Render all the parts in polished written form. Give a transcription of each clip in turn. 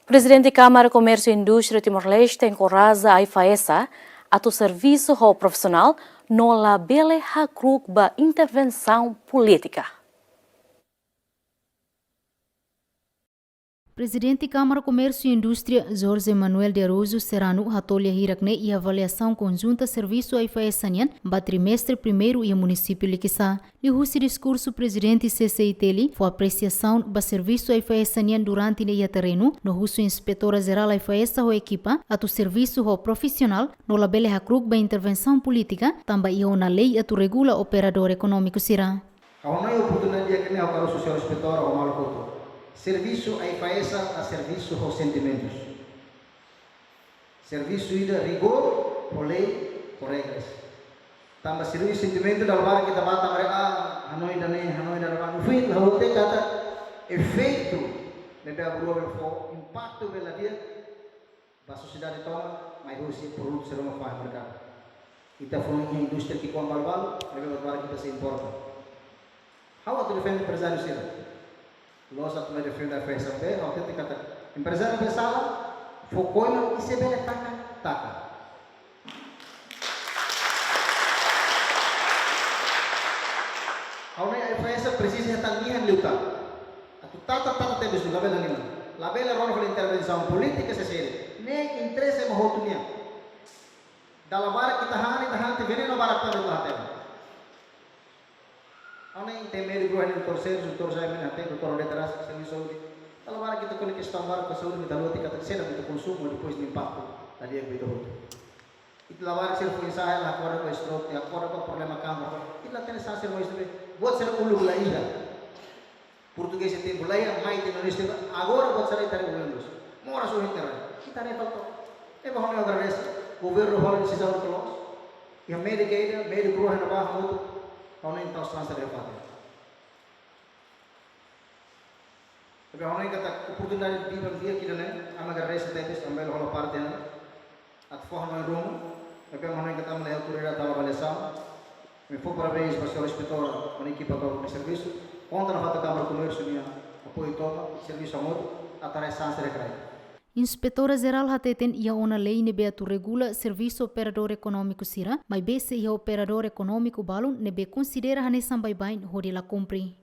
Presidente Câmara Comércio e Indústria Timor-Leste encoraja a IFAESA a serviço ao profissional no labele hakruk ba intervenção política. Presidente Câmara Comércio e Indústria Jorge Manuel de Aroujo Serrano hatolha hirakne e avaliação conjunta serviço a IFAESA ba trimestre primeiro e município Liquissá. Li husi discurso presidente CCITL foi apreciação ba serviço a IFAESA durante o terreno no huso inspetora geral a IFAESA ho equipa atu serviço ho profissional no labele hakruk ba intervenção política tamba ia na lei atu regula operador econômico sira. Não é oportunidade que nem o social inspetor ou maluco. Serviço a IFAESA a serviço aos sentimentos. Serviço de rigor, por lei, por regras. Tambah serviço sentimento da luar kita bata mereka Hanoi dan o fim da rote kata efeito lebe aburo for impacto bela dia ba sociedade toma mais hoje produto será uma faz mercado. Ita foi uma indústria que com balbal lebe luar kita se importa. How to defend empresário sira? Los at may defend a face of there, okay, kata empresário besala, focoi na isebele taka. Aunque a face precisa tangian luta. Atu tata tebes do labela nima. Labela rona para intervenção política se série. Nem interesse mo hotunia. Dalabara kita hani veneno barak para do hatem. Aunque tem medo de o torcer já me até o torre de trás se me soube. Kalau barang kita kena kisah barang ke saúde kita luar tingkat sena kita konsumo depois de impacto tadi yang begitu. Itu lawan sel foi ensaio lá fora com stroke, agora com problema câmara. Itu lá tem essa ser mais bem. Buat ser ulu lá ilha. Português tem bulaya, mai tem neste. Agora buat ser itare ulendos. Mora so itare. Kita ne falto. E ba hono agradeço. Governo hol se saúde colos. E a médico roha na barra muito. Orang yang tahu transfer dapat. Tapi orang yang kata oportunidade di bawah dia kita nih, amagar rasa tepis ambil hal parte nih, atau orang yang rumah, tapi orang yang kata melihat kurira tahu balesam, me foi parabéns para o senhor inspetor, para a equipa do serviço, contra a falta Câmara Comércio minha apoio todo, serviço amor, atrás sanse recreio. Inspetora Geral hateten ia ona lei nebe atu regula serviço operador econômico sira, mas bese ia operador econômico balun nebe considera hane sambai bain hori la cumpri.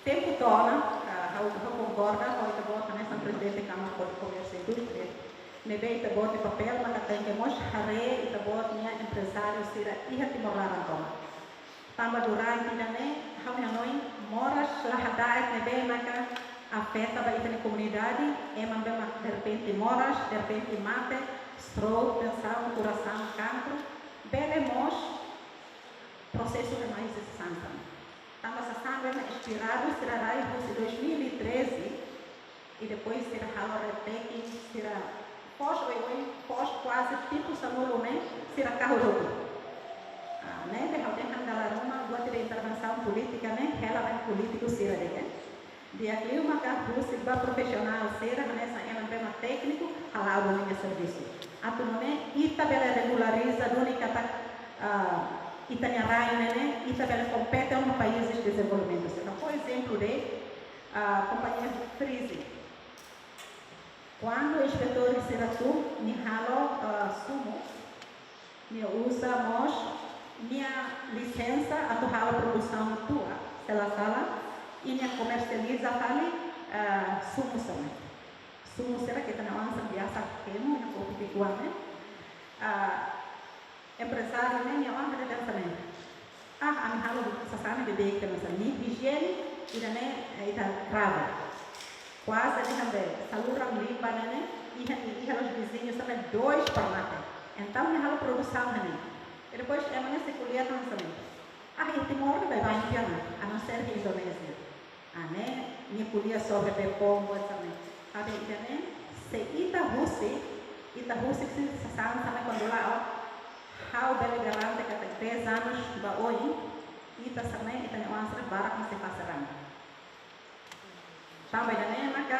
Tempo torna, eu concordo com o voto nessa presidente da Câmara de Comércio e Indústria, nebe ita voto de papel, mas tem que mos hare ita voto minha empresário sira ia timorar antona. Tamba durante né, Hanoi moras lahadait nebe maka afeta a comunidade, de repente moras, de repente mate, stroke, tensão, coração, cancro, belemos processo de mais de sanção. Estamos a sangue expirado, será em 2013 e depois será halo repeque, será pós quase tipo samulume, será carro jogo. Né, de alguém andar uma boa de intervenção política, né, ela vem político será de dia que uma carruça profissional será nessa ela técnico halado no serviço. Atualmente itabela regulariza única itaniarai né itabela compete no países de desenvolvimento. Então, por exemplo, companhia de crise. Quando o inspetor será tu ni halo sumo ni usamos minha licença a tu halo produção tua sala e comercializa ali sumo sama. Sumo será que tanah orang biasa kemu nak kopi kuat ne. Empresário ne yang orang ada sana. Ami halu sasana de baik kan masa ni higiene ida ne ida grave. Quase ali também saluram limpa ne e os vizinhos também dois para então ni halu produção ne. E depois é mana se colher não também. Itu morre vai banyak a não ser que Indonésia. Né? Minha polia sobre pepom, também. Sabe, né? Se Itaúsi que se sabe também quando lá, how bela garante que tem 3 anos ba hoje, Ita também Ita não answer barak masih pasaran. Também, né? Maka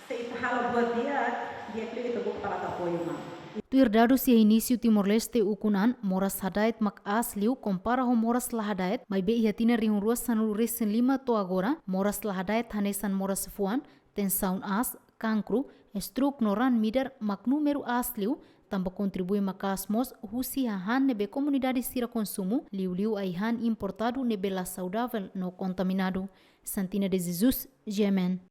se Ita halo buat dia pilih itu buku para apoio mah. Tuirdado si início Timor-Leste ukunan moras hadait mak asliu compara ho moras lahadait mai be iatina rihun ruas sanul resen lima to agora moras lahadait hanesan moras fuan hipertensão as, cancro, stroke noran midar mak número asliu, também contribui macasmos husi hahan nebe comunidade sira consumo, liu aihan importado nebe la saudável no contaminado. Santina de Jesus, Gemen.